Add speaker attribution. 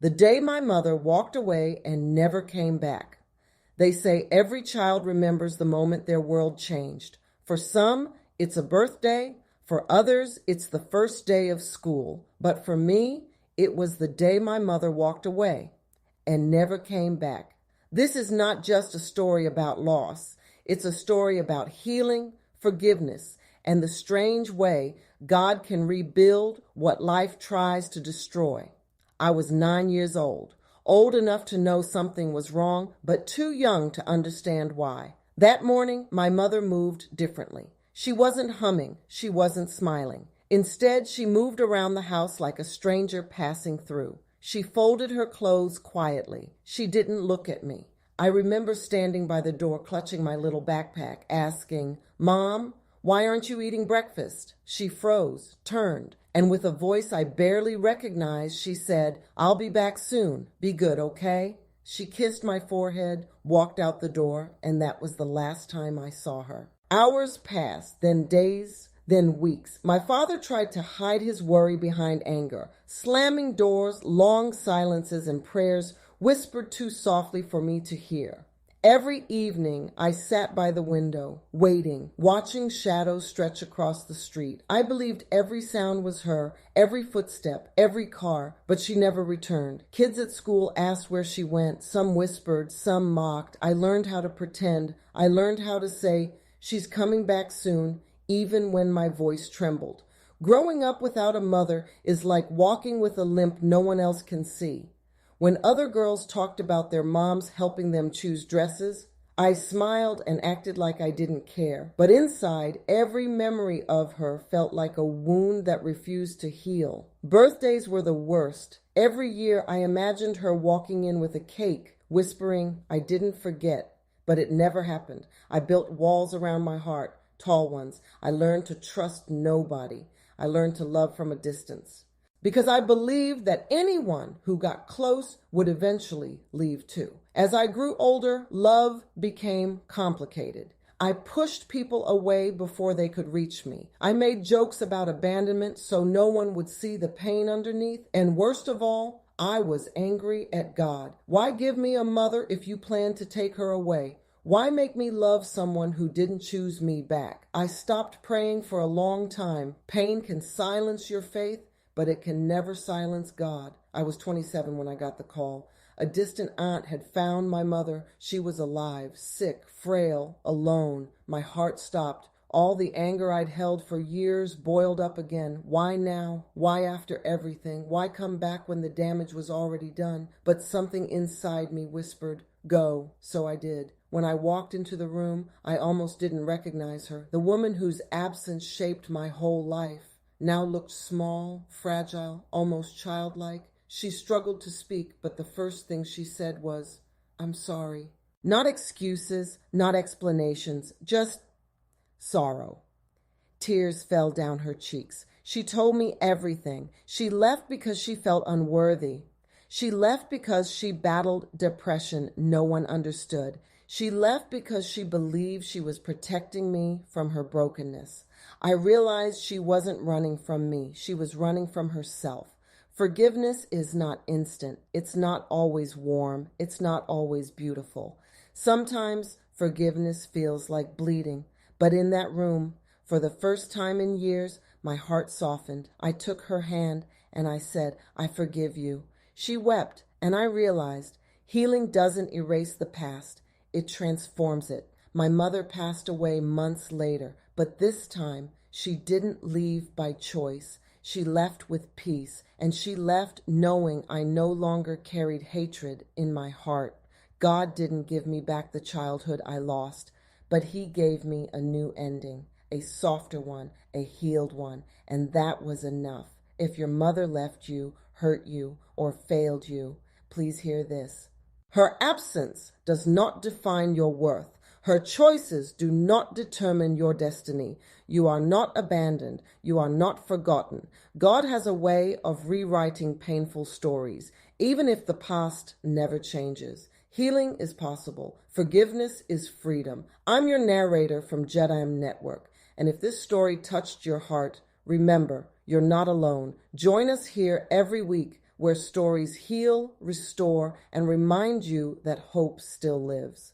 Speaker 1: The day my mother walked away and never came back. They say every child remembers the moment their world changed. For some, it's a birthday. For others, it's the first day of school. But for me, it was the day my mother walked away and never came back. This is not just a story about loss. It's a story about healing, forgiveness, and the strange way God can rebuild what life tries to destroy. I was 9 years old enough to know something was wrong, but too young to understand why. That morning, my mother moved differently. She wasn't humming. She wasn't smiling. Instead, she moved around the house like a stranger passing through. She folded her clothes quietly. She didn't look at me. I remember standing by the door, clutching my little backpack, asking, "Mom, why aren't you eating breakfast?" She froze, turned, and with a voice I barely recognized, she said, "I'll be back soon. Be good, okay?" She kissed my forehead, walked out the door, and that was the last time I saw her. Hours passed, then days, then weeks. My father tried to hide his worry behind anger, slamming doors, long silences, and prayers whispered too softly for me to hear. Every evening, I sat by the window, waiting, watching shadows stretch across the street. I believed every sound was her, every footstep, every car, but she never returned. Kids at school asked where she went. Some whispered, some mocked. I learned how to pretend. I learned how to say, "She's coming back soon," even when my voice trembled. Growing up without a mother is like walking with a limp no one else can see. When other girls talked about their moms helping them choose dresses, I smiled and acted like I didn't care. But inside, every memory of her felt like a wound that refused to heal. Birthdays were the worst. Every year I imagined her walking in with a cake, whispering, "I didn't forget." But it never happened. I built walls around my heart, tall ones. I learned to trust nobody. I learned to love from a distance. Because I believed that anyone who got close would eventually leave too. As I grew older, love became complicated. I pushed people away before they could reach me. I made jokes about abandonment so no one would see the pain underneath. And worst of all, I was angry at God. Why give me a mother if you plan to take her away? Why make me love someone who didn't choose me back? I stopped praying for a long time. Pain can silence your faith, but it can never silence God. I was 27 when I got the call. A distant aunt had found my mother. She was alive, sick, frail, alone. My heart stopped. All the anger I'd held for years boiled up again. Why now? Why after everything? Why come back when the damage was already done? But something inside me whispered, "Go." So I did. When I walked into the room, I almost didn't recognize her. The woman whose absence shaped my whole life now looked small, fragile, almost childlike. She struggled to speak, but the first thing she said was, "I'm sorry." Not excuses, not explanations, just sorrow. Tears fell down her cheeks. She told me everything. She left because she felt unworthy. She left because she battled depression no one understood. She left because she believed she was protecting me from her brokenness. I realized she wasn't running from me. She was running from herself. Forgiveness is not instant. It's not always warm. It's not always beautiful. Sometimes forgiveness feels like bleeding. But in that room, for the first time in years, my heart softened. I took her hand and I said, "I forgive you." She wept, and I realized healing doesn't erase the past. It transforms it. My mother passed away months later, but this time she didn't leave by choice. She left with peace, and she left knowing I no longer carried hatred in my heart. God didn't give me back the childhood I lost, but He gave me a new ending, a softer one, a healed one, and that was enough. If your mother left you, hurt you, or failed you, please hear this. Her absence does not define your worth. Her choices do not determine your destiny. You are not abandoned. You are not forgotten. God has a way of rewriting painful stories, even if the past never changes. Healing is possible. Forgiveness is freedom. I'm your narrator from Jedim Network, and if this story touched your heart, remember, you're not alone. Join us here every week where stories heal, restore, and remind you that hope still lives.